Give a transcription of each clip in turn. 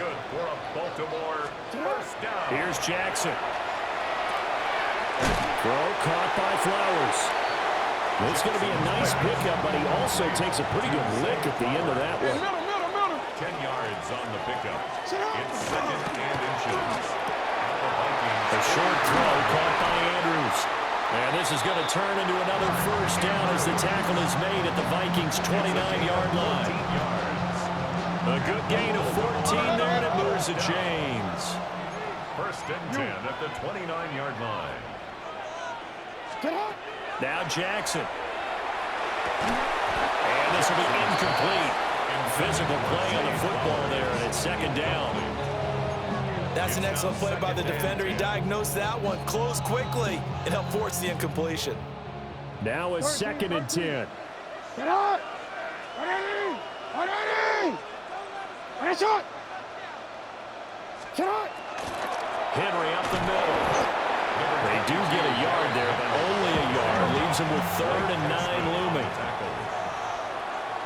good for a Baltimore first down. Here's Jackson. Throw caught by Flowers. It's going to be a nice pickup, but he also takes a pretty good lick at the end of that one. 10 yards on the pickup. It's second and inches. A short throw caught by Andrews. And this is going to turn into another first down as the tackle is made at the Vikings' 29-yard line. A good gain of 14 there, and it moves the chains. First and 10 at the 29-yard line. Now Jackson. And this will be incomplete. Physical play on the football there, and it's second down. That's an excellent play by the defender. He diagnosed that one, closed quickly, and helped force the incompletion. Now a second and 10. Henry up the middle. They do get a yard there, but only a yard. Leaves them with 3rd and 9 looming.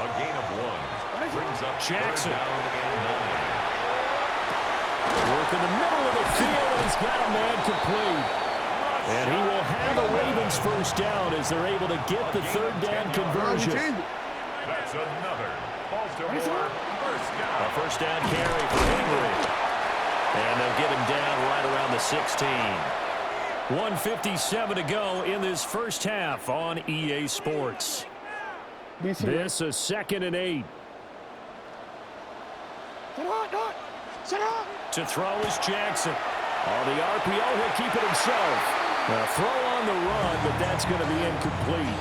A gain of 1. Brings up Jackson. Work in the middle of the field, and he's got a man complete. And he will have the Ravens first down as they're able to get the 3rd down conversion. That's another Baltimore first down. A first down carry for Henry. And they'll get him down right around the 16. 1:57 to go in this first half on EA Sports. This is 2nd and 8. To throw is Jackson. On the RPO, he'll keep it himself. A throw on the run, but that's going to be incomplete.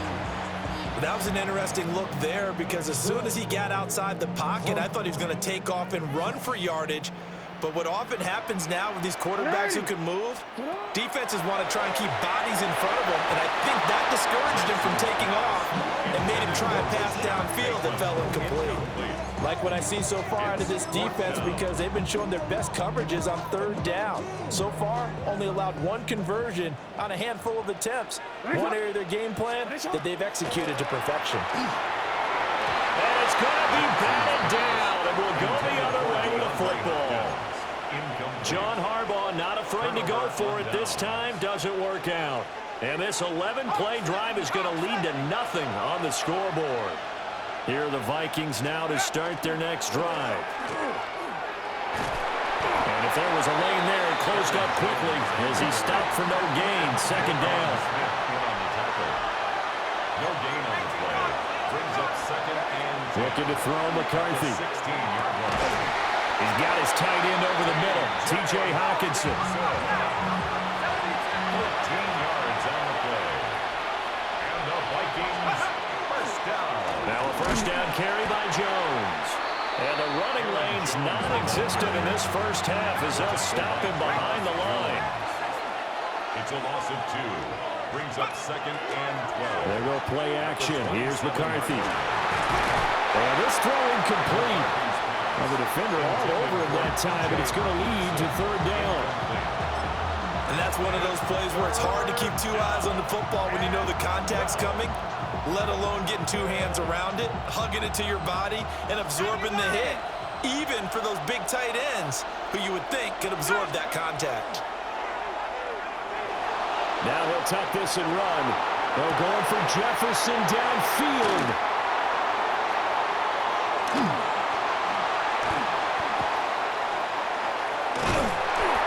That was an interesting look there because as soon as he got outside the pocket, I thought he was going to take off and run for yardage. But what often happens now with these quarterbacks who can move, defenses want to try and keep bodies in front of them, and I think that discouraged him from taking off and made him try a pass downfield that fell incomplete. Like what I see so far out of this defense because they've been showing their best coverages on 3rd down. So far, only allowed 1 conversion on a handful of attempts. One area of their game plan that they've executed to perfection. And it's going to be batted down, and we'll go the other way with the football. John Harbaugh not afraid to go for it this time. Doesn't work out. And this 11-play drive is going to lead to nothing on the scoreboard. Here are the Vikings now to start their next drive. And if there was a lane there, it closed up quickly as he stopped for no gain. 2nd down. No gain on the play. Brings up 2nd and 10. Looking to throw McCarthy. 16-yard line. He's got his tight end over the middle, T.J. Hawkinson. 14 yards on the play. And the Vikings first down. Now a first down carry by Jones. And the running lane's non-existent in this first half as they'll stop him behind the line. It's a loss of 2. Brings up 2nd and 12. There go play action. Here's McCarthy. And this throw incomplete. Well, the defender all over him that time, and it's going to lead to 3rd down. And that's one of those plays where it's hard to keep 2 eyes on the football when you know the contact's coming, let alone getting 2 hands around it, hugging it to your body, and absorbing the hit, even for those big tight ends who you would think could absorb that contact. Now he'll tuck this and run. They're going for Jefferson downfield.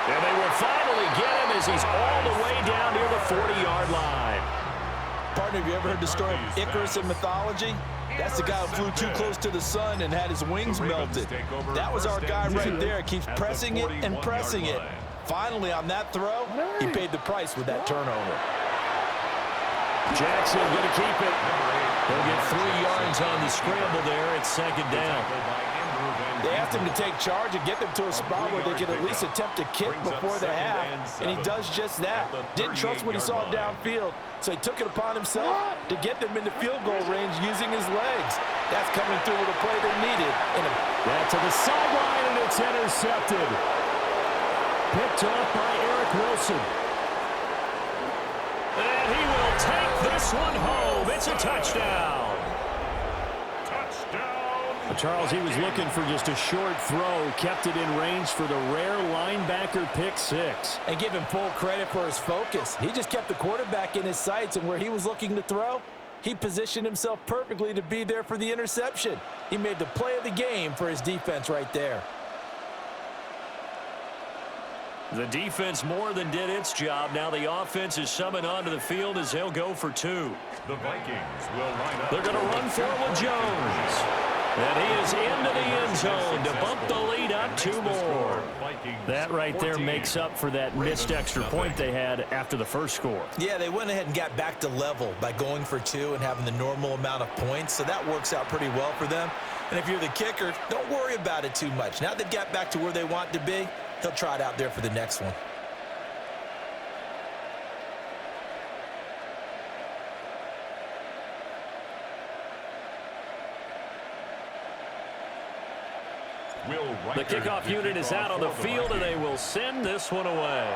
And they will finally get him as he's all the way down near the 40-yard line. Partner, have you ever heard the story of Icarus in mythology? That's the guy who flew too close to the sun and had his wings melted. That was our guy right there. Keeps pressing it and pressing it. Finally, on that throw, he paid the price with that turnover. Jackson going to keep it. He'll get 3 yards on the scramble there. It's 2nd down. They asked him to take charge and get them to a spot where they could at least attempt to kick before the half, and he does just that. Didn't trust what he saw downfield, so he took it upon himself to get them into field goal range using his legs. That's coming through with a play they needed. That to the sideline, and it's intercepted. Picked off by Eric Wilson. And he will take this one home. It's a touchdown. Touchdown, Charles, he was looking for just a short throw, kept it in range for the rare linebacker pick six. And give him full credit for his focus. He just kept the quarterback in his sights, and where he was looking to throw, he positioned himself perfectly to be there for the interception. He made the play of the game for his defense right there. The defense more than did its job. Now the offense is summoned onto the field as they'll go for two. The Vikings will line up. They're going to run forward Jones. And he is into the end zone to bump the lead up two more. That right there makes up for that missed extra point they had after the first score. Yeah, they went ahead and got back to level by going for two and having the normal amount of points, so that works out pretty well for them. And if you're the kicker, don't worry about it too much. Now they've got back to where they want to be, he'll try it out there for the next one. The kickoff unit is out on the field, and they will send this one away.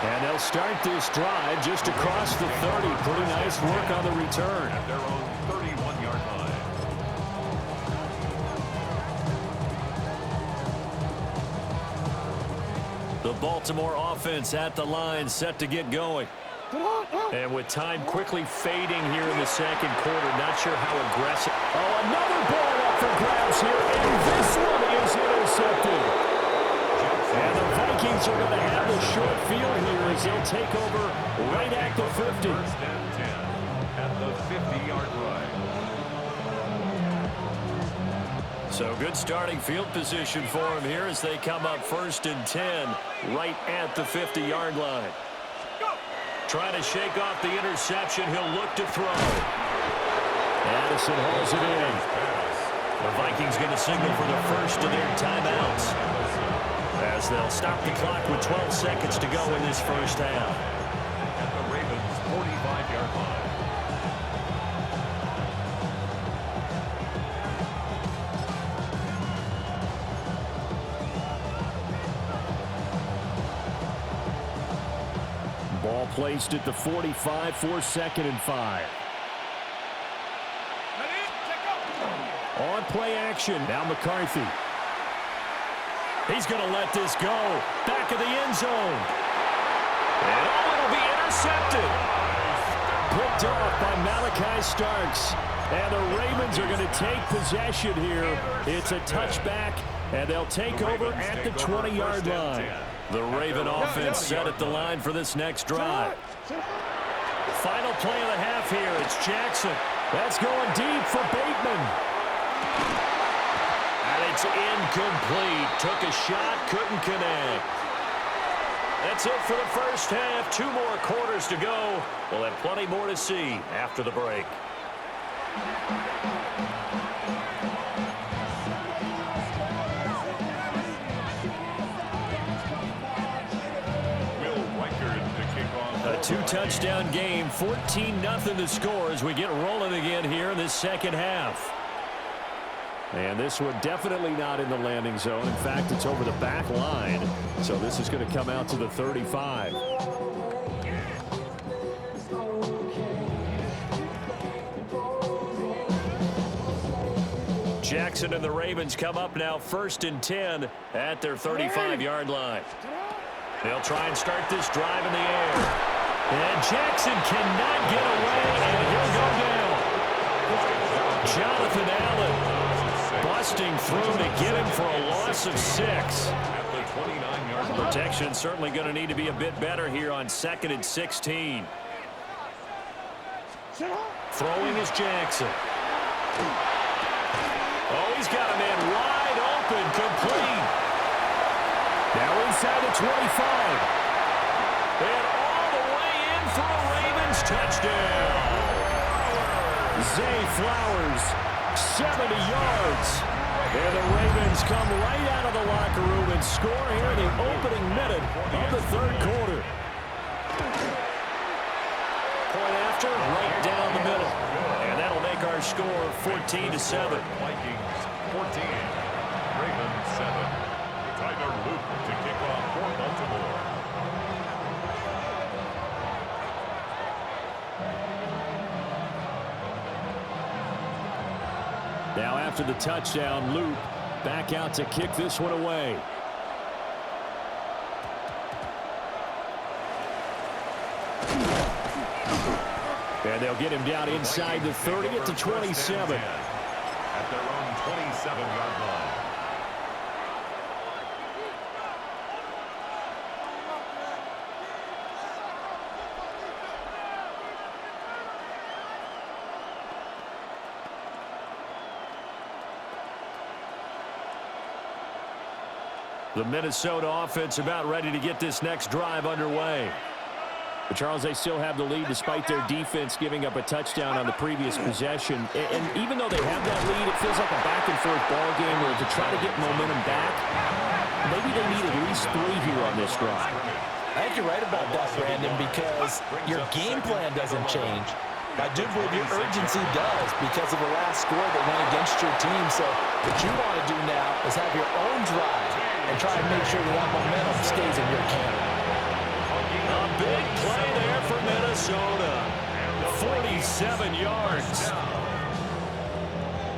And they'll start this drive just across the 30. Pretty nice work on the return. At their own 31-yard line. The Baltimore offense at the line, set to get going. And with time quickly fading here in the second quarter, not sure how aggressive. Oh, another ball up for grabs here, and this one is intercepted. And the Vikings are going to have a short field here as they'll take over right at the 50. First and 10 at the 50-yard line. So good starting field position for him here as they come up first and 10 right at the 50-yard line. Trying to shake off the interception. He'll look to throw. Addison holds it in. The Vikings going to signal for the first of their timeouts as they'll stop the clock with 12 seconds to go in this first half. At the Ravens' 45-yard line. Ball placed at the 45 for second and 5. On play action. Now McCarthy. He's going to let this go. Back of the end zone. And it'll be intercepted. Picked off by Malachi Starks. And the Ravens are going to take possession here. It's a touchback, and they'll take over at the 20-yard line. The Raven offense set at the line for this next drive. Final play of the half here. It's Jackson. That's going deep for Bateman. And it's incomplete. Took a shot, couldn't connect. That's it for the first half. 2 more quarters to go. We'll have plenty more to see after the break. A 2-touchdown game, 14-0 the score as we get rolling again here in this second half. And this one definitely not in the landing zone. In fact, it's over the back line. So this is going to come out to the 35. Jackson and the Ravens come up now first and 10 at their 35-yard line. They'll try and start this drive in the air. And Jackson cannot get away, and he'll go down. Jonathan Allen busting through to get him for a loss of 6. At the 29-yard line. Protection certainly going to need to be a bit better here on 2nd and 16. Throwing is Jackson. Oh, he's got a man wide open, complete. Now inside the 25. And all the way in for a Ravens touchdown. Zay Flowers, 70 yards. And the Ravens come right out of the locker room and score here in the opening minute of the third quarter. Point after, right down the middle. And that'll make our score 14-7. Vikings 14, Ravens 7. Tyler Luke to kick off for Baltimore. Now after the touchdown, Luke back out to kick this one away. And they'll get him down inside the 30 at the 27. At their own 27-yard line. The Minnesota offense about ready to get this next drive underway. But Charles, they still have the lead despite their defense giving up a touchdown on the previous possession. And even though they have that lead, it feels like a back-and-forth ball game where to try to get momentum back, maybe they need at least 3 here on this drive. I think you're right about that, Brandon, because your game plan doesn't change. I do believe your urgency does because of the last score that went against your team. So what you want to do now is have your own drive and try and make sure that momentum stays in your camp. A big play there for Minnesota. 47 yards.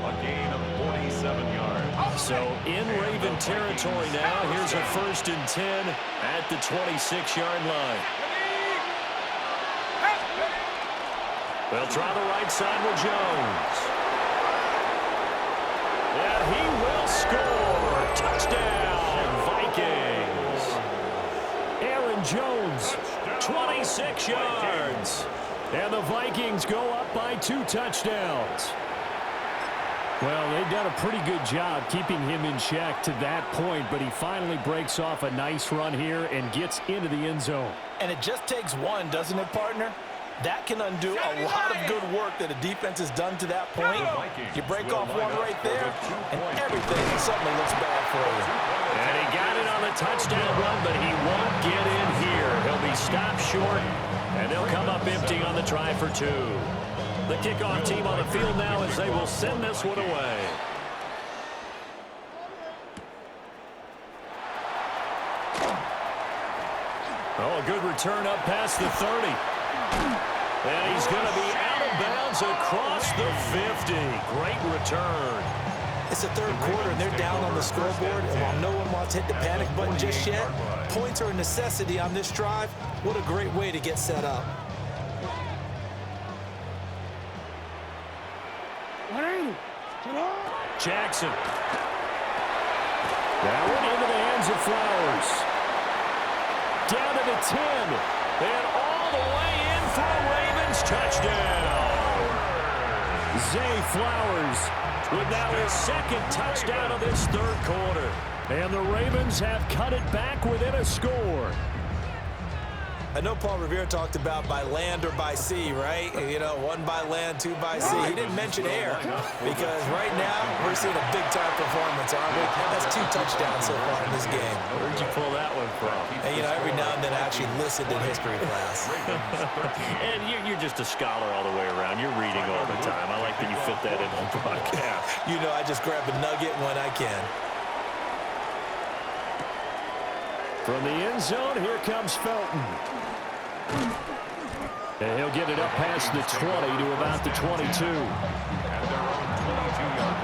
A gain of 47 yards. So in Raven territory now. Here's a 1st and 10 at the 26-yard line. They'll try the right side with Jones. And he will score. Touchdown, Vikings. Aaron Jones, 26 yards. And the Vikings go up by 2 touchdowns. Well, they've done a pretty good job keeping him in check to that point, but he finally breaks off a nice run here and gets into the end zone. And it just takes one, doesn't it, partner? That can undo a lot of good work that a defense has done to that point. You break off one right there, and everything suddenly looks bad for you. And he got it on the touchdown run, but he won't get in here. He'll be stopped short, and they'll come up empty on the try for 2. The kickoff team on the field now as they will send this one away. Oh, a good return up past the 30. And he's going to be out of bounds across the 50. Great return. It's the 3rd quarter, and they're down on the scoreboard. And while no one wants to hit the panic button just yet, points are a necessity on this drive. What a great way to get set up. Jackson. That one into the hands of Flowers. Down to the 10. And all the way in for a Ravens touchdown. Zay Flowers with now his 2nd touchdown of this 3rd quarter. And the Ravens have cut it back within a score. I know Paul Revere talked about by land or by sea, right? You know, 1 by land, 2 by sea. He didn't mention air because right now we're seeing a big-time performance, aren't we? That's 2 touchdowns so far in this game. Where'd you pull that one from? And, you know, every now and then I actually listened in history class. And you're just a scholar all the way around. You're reading all the time. I like that you fit that into the broadcast. You know, I just grab a nugget when I can. From the end zone, here comes Felton. And he'll get it up past the 20 to about the 22. At their own 22-yard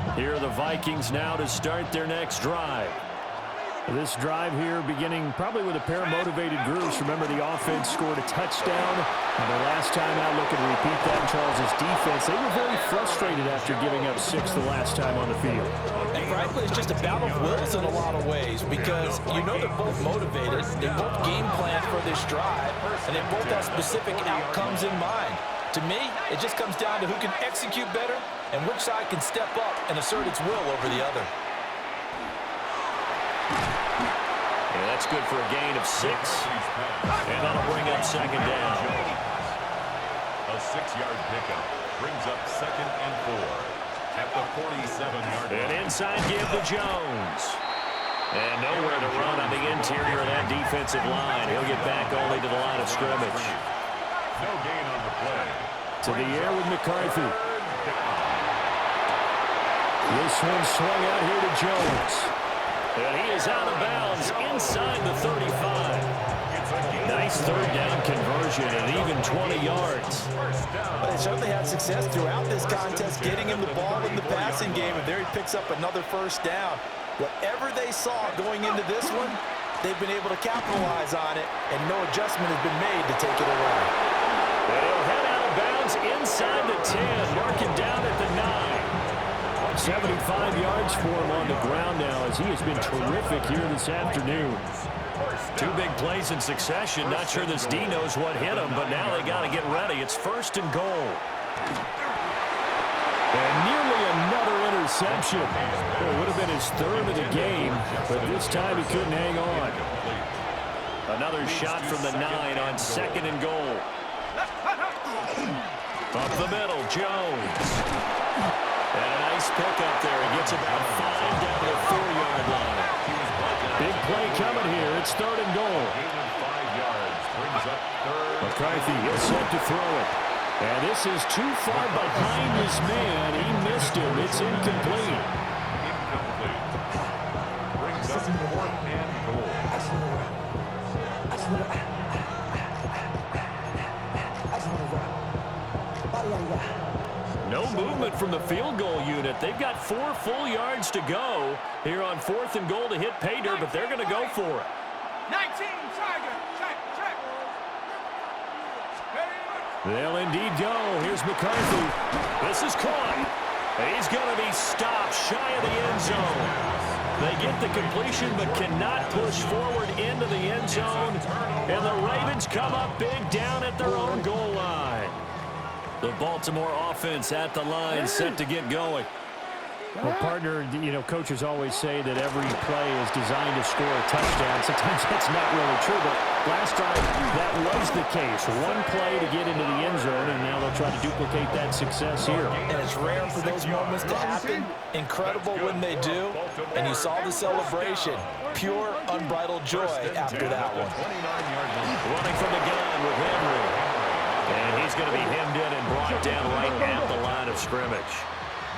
line. Here are the Vikings now to start their next drive. This drive here beginning probably with a pair of motivated groups. Remember, the offense scored a touchdown. And the last time out, looking to repeat that in Charles' defense, they were very frustrated after giving up 6 the last time on the field. And frankly, it's just a battle of wills in a lot of ways because you know they're both motivated. They both game plan for this drive, and they both have specific outcomes in mind. To me, it just comes down to who can execute better and which side can step up and assert its will over the other. And that's good for a gain of 6. And that'll bring up 2nd down. A 6-yard pickup brings up 2nd and 4 at the 47-yard line. And inside give to Jones. And nowhere to run on the interior of that defensive line. He'll get back only to the line of scrimmage. No gain on the play. To the air with McCarthy. This one swung out here to Jones. And he is out of bounds inside the 35. nice third down conversion and even 20 yards. But they certainly had success throughout this contest, getting him the ball in the passing game, and there he picks up another first down. Whatever they saw going into this one, they've been able to capitalize on it, and no adjustment has been made to take it away. They'll head out of bounds inside the 10, marking down at the 9. 75 yards for him on the ground now as he has been terrific here this afternoon. Two big plays in succession. Not sure this D knows what hit him, but now they got to get ready. It's first and goal. And nearly another interception. It would have been his third of the game, but this time he couldn't hang on. Another shot from the 9 on second and goal. Up the middle, Jones. And a nice pickup there. He gets about 5 down to the 4-yard line. Big play coming here. It's third and goal. 5 yards brings up third. McCarthy, he'll set to throw it. And this is too far behind his man. He missed him. It's incomplete. Incomplete. Brings up fourth and goal. No movement from the field goal unit. They've got 4 full yards to go here on fourth and goal to hit pay dirt, but they're going to go for it. 19, Tiger, check. They'll indeed go. Here's McCarthy. This is caught. He's going to be stopped shy of the end zone. They get the completion but cannot push forward into the end zone. And the Ravens come up big down at their own goal line. The Baltimore offense at the line, set to get going. Well, partner, you know, coaches always say that every play is designed to score a touchdown. Sometimes that's not really true, but last drive that was the case. One play to get into the end zone, and now they'll try to duplicate that success here. And it's rare for those moments to happen. Incredible when they do. And you saw the celebration. Pure, unbridled joy after that one. Running from the gun with Henry. And he's going to be hemmed in and brought down right at the line of scrimmage.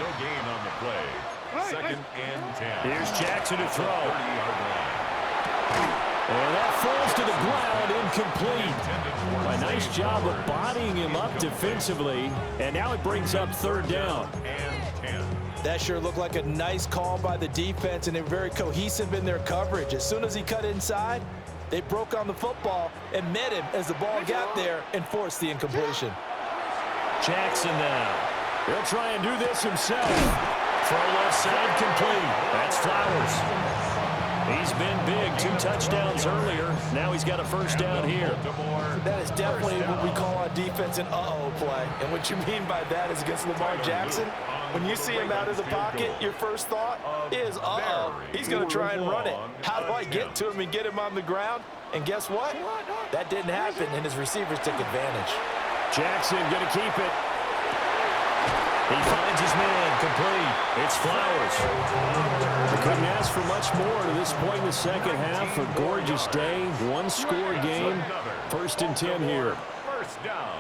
No gain on the play. Second and 10. Here's Jackson to throw. 30-yard line. And that falls to the ground, incomplete. A nice job of bodying him up defensively. And now it brings up third down. And 10. That sure looked like a nice call by the defense, and they were very cohesive in their coverage. As soon as he cut inside, they broke on the football and met him as the ball got there and forced the incompletion. Jackson now. He'll try and do this himself. Throw left side complete. That's Flowers. He's been big. 2 touchdowns earlier. Now he's got a first down here. That is definitely what we call on defense an uh-oh play. And what you mean by that is against Lamar Jackson. When you see him out of the pocket, your first thought is, uh-oh, he's going to try and run it. How do I get to him and get him on the ground? And guess what? That didn't happen, and his receivers took advantage. Jackson going to keep it. He finds his man, complete. It's Flowers. They couldn't ask for much more to this point in the second half. A gorgeous day, 1-score game. First and 10 here. First down.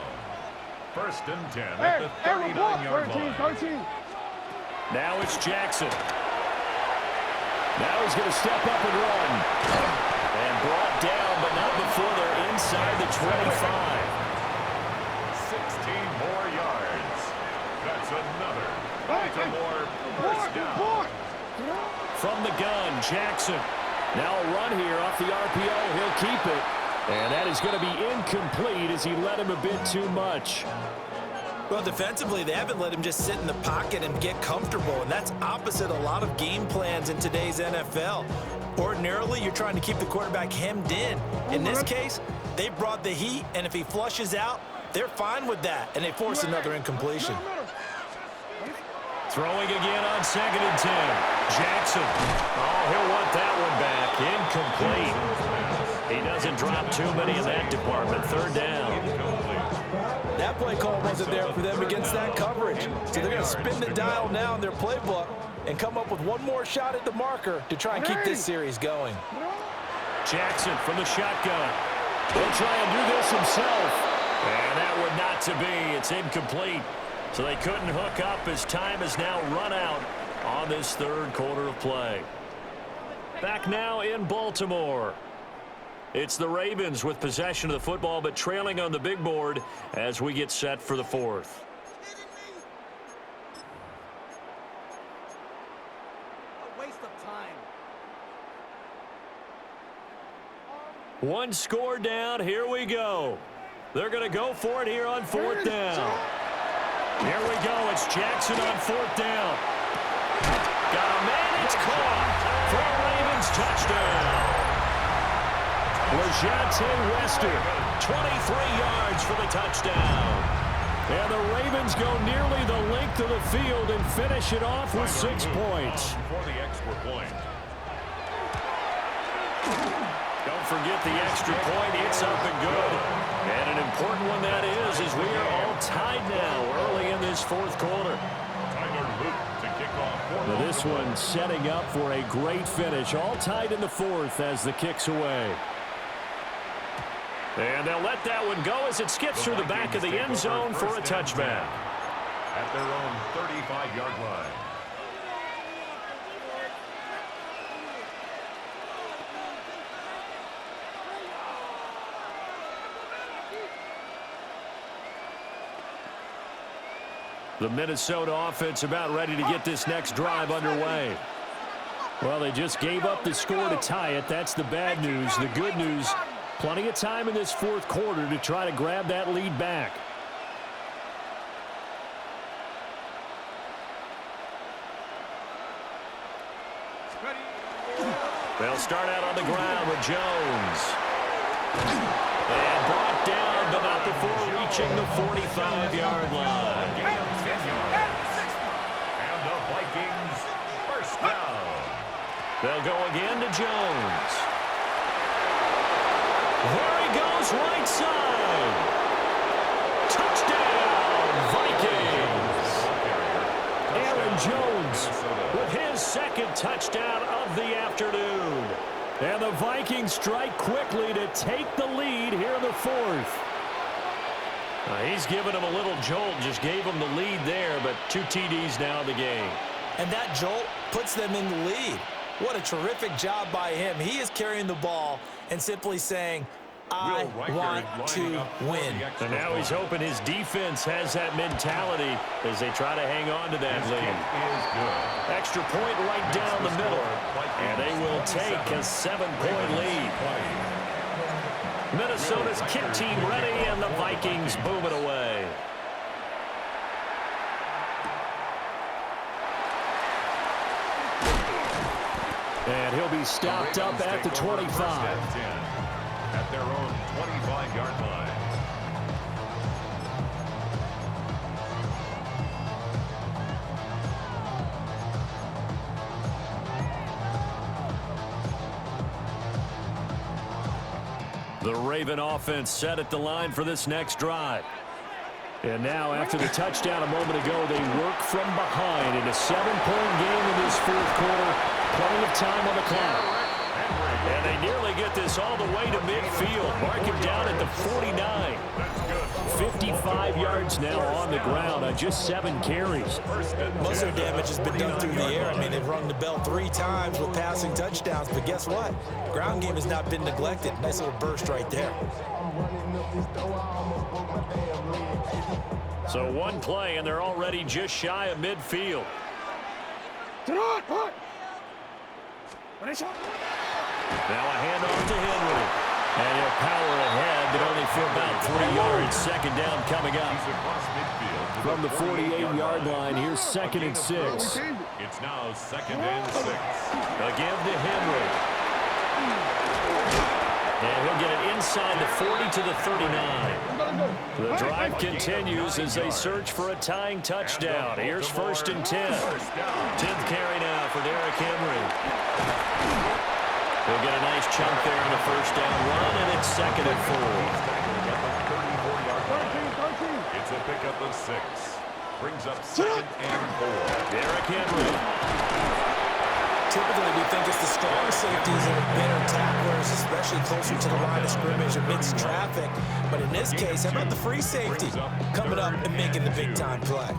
First and 10 at the 39-yard line. 13. Now it's Jackson. Now he's going to step up and run. And brought down, but not before they're inside the 25. 16 more yards. That's another Baltimore first down. From the gun, Jackson. Now a run here off the RPO. He'll keep it. And that is going to be incomplete as he led him a bit too much. Well, defensively, they haven't let him just sit in the pocket and get comfortable, and that's opposite a lot of game plans in today's NFL. Ordinarily, you're trying to keep the quarterback hemmed in. In this case, they brought the heat, and if he flushes out, they're fine with that, and they force another incompletion. Throwing again on second and 10. Jackson. Oh, he'll want that one back. Incomplete. He doesn't drop too many in that department. Third down. That play call wasn't there for them against that coverage. So they're going to spin the dial now in their playbook and come up with one more shot at the marker to try and keep this series going. Jackson from the shotgun. He'll try and do this himself. And that would not to be. It's incomplete. So they couldn't hook up as time has now run out on this third quarter of play. Back now in Baltimore. It's the Ravens with possession of the football, but trailing on the big board as we get set for the fourth. A waste of time. One score down. Here we go. They're going to go for it here on fourth down. Here we go. It's Jackson on fourth down. Got a man. It's caught for a Ravens touchdown. Lejante Wester, 23 yards for the touchdown. And the Ravens go nearly the length of the field and finish it off with 6 points. For the extra point. Don't forget the extra point. It's up and good. And an important one that is as we are all tied now early in this fourth quarter. Tyler Luke to kick off. Now this one setting up for a great finish. All tied in the fourth as the kick's away. And they'll let that one go as it skips through the back of the end zone for a touchback. At their own 35-yard line. The Minnesota offense about ready to get this next drive underway. Well, they just gave up the score to tie it. That's the bad news. The good news, plenty of time in this fourth quarter to try to grab that lead back. They'll start out on the ground with Jones. And brought down, but not before reaching the 45-yard line. And the Vikings first down. They'll go again to Jones. There he goes, right side. Touchdown, Vikings. Aaron Jones with his second touchdown of the afternoon. And the Vikings strike quickly to take the lead here in the fourth. He's given him a little jolt, just gave him the lead there, but 2 TDs now in the game. And that jolt puts them in the lead. What a terrific job by him. He is carrying the ball and simply saying, I want to win. And now he's hoping his defense has that mentality as they try to hang on to that lead. Extra point right down the middle. And they will take a 7-point lead. Minnesota's kick team ready, and the Vikings boom it away. And he'll be stopped up at the 25. At their own 25-yard line. The Raven offense set at the line for this next drive. And now, after the touchdown a moment ago, they work from behind in a 7-point game in this fourth quarter. Plenty of time on the clock. And they nearly get this all the way to midfield. Mark him down at the 49. 55 yards now on the ground on just 7 carries. Most of their damage has been done through the air. I mean, they've rung the bell 3 times with passing touchdowns. But guess what? Ground game has not been neglected. Nice little burst right there. So one play, and they're already just shy of midfield. Now a handoff to Henry. And he'll power ahead, but only for about 3 yards. Second down coming up. From the 48-yard line, here's 2nd and 6. It's now 2nd and 6. Again to Henry. And he'll get it inside the 40 to the 39. The drive continues as they search for a tying touchdown. Here's 1st and 10. 10th carry now for Derrick Henry. He'll get a nice chunk there in the first down run, and it's 2nd and 4. It's a pickup of 6. Brings up 2nd and 4. Derrick Henry. Typically, we think it's the strong safeties that are better tacklers, especially closer to the line of scrimmage amidst traffic. But in this case, how about the free safety coming up and making the big-time play?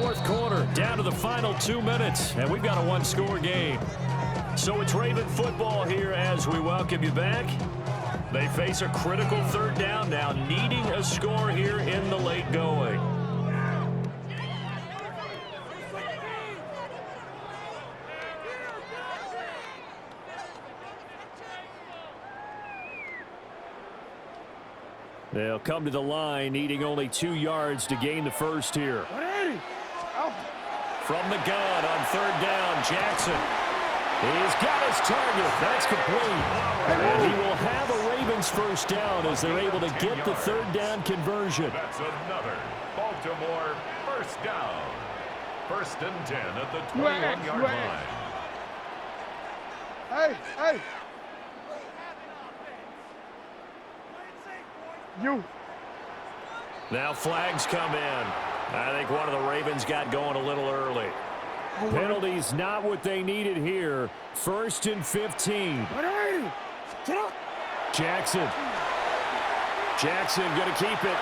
fourth quarter, down to the final 2 minutes, and we've got a one-score game. So it's Raven football here as we welcome you back. They face a critical third down now, needing a score here in the late going. They'll come to the line, needing only 2 yards to gain the first here. From the gun on third down, Jackson. He's got his target. That's complete. And he will have a Ravens first down as they're able to get the third down conversion. That's another Baltimore first down. 1st and 10 at the 21-yard line. Hey! You. Now flags come in. I think one of the Ravens got going a little early. Penalties not what they needed here. 1st and 15. Jackson going to keep it.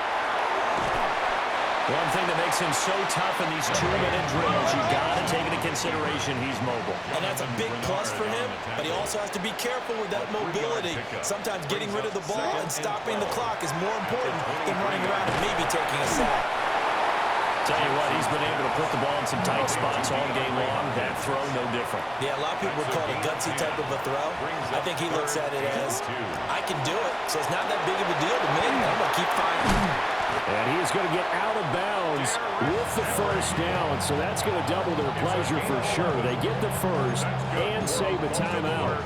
One thing that makes him so tough in these 2-minute drills, you've got to take into consideration he's mobile. And that's a big plus for him, but he also has to be careful with that mobility. Sometimes getting rid of the ball and stopping the clock is more important than running around and maybe taking a sack. Tell you what, he's been able to put the ball in some tight spots all game long. That throw, no different. Yeah, a lot of people would call it a gutsy type of a throw. I think he looks at it as, I can do it, so it's not that big of a deal to me. I'm going to keep fighting. And he is going to get out of bounds with the first down, so that's going to double their pleasure for sure. They get the first and save a timeout.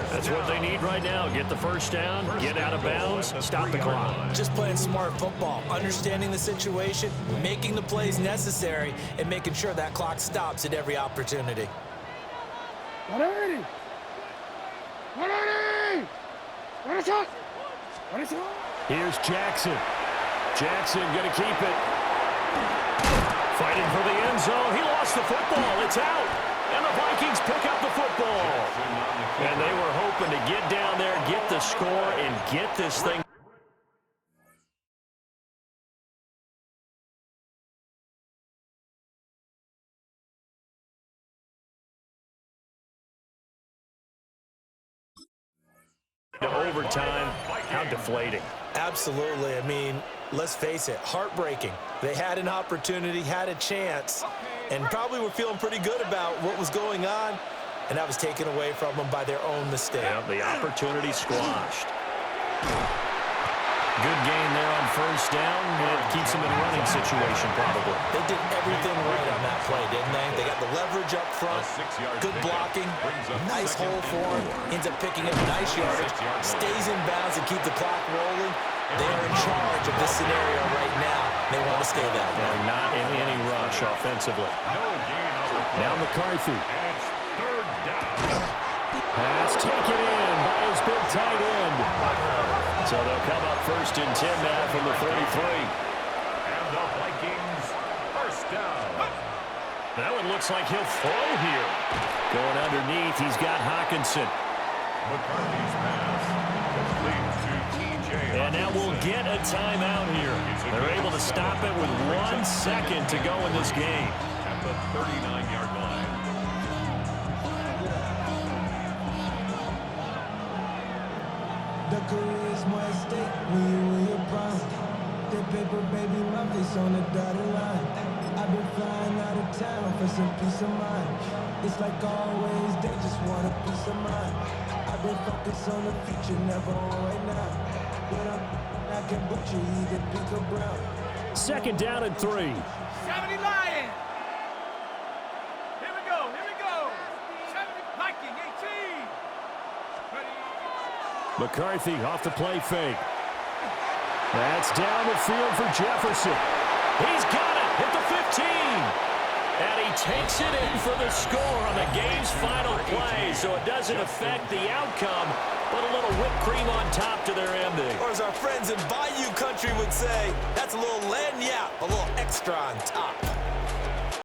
That's what they need right now. Get the first down, get out of bounds, stop the clock. Just playing smart football, understanding the situation, making the plays necessary, and making sure that clock stops at every opportunity. Here's Jackson. Jackson going to keep it. Fighting for the end zone. He lost the football. It's out. And the Vikings pick up the football. And they were hoping to get down there, get the score, and get this thing. To overtime, how deflating. Absolutely. I mean, let's face it, heartbreaking. They had an opportunity, had a chance, and probably were feeling pretty good about what was going on, and that was taken away from them by their own mistake. Yeah, the opportunity squashed. Good gain there on first down. It keeps them in a running situation, probably. They did everything right on that play, didn't they? They got the leverage up front, good blocking, nice hole for him, ends up picking up nice yardage, stays in bounds and keep the clock rolling. They are in charge of this scenario right now. They want to stay that way. They're not in any rush offensively. Now McCarthy. Pass taken in by his big tight end. So they'll come up 1st and 10 now from the 33. And the Vikings first down. That one looks like he'll throw here. Going underneath, he's got Hawkinson. McCarthy's pass complete to TJ. And now we'll get a timeout here. They're able to stop it with 1 second to go in this game. At the 39-yard line. The career is more at stake when you in your prime. That paper, baby, my face on the dotted line. I've been flying out of town for some peace of mind. It's like always, they just want a piece of mind. I've been focused on the future, never on right now. But I can butcher either Pink or Brown. 2nd down and 3. 70 Lions. Here we go. 70 Viking, 18. McCarthy off the play fake. That's down the field for Jefferson. He's got it at the 15. And he takes it in for the score on the game's final play. So it doesn't affect the outcome, but a little whipped cream on top to their ending. Or as our friends in Bayou country would say, that's a little lagniappe, a little extra on top.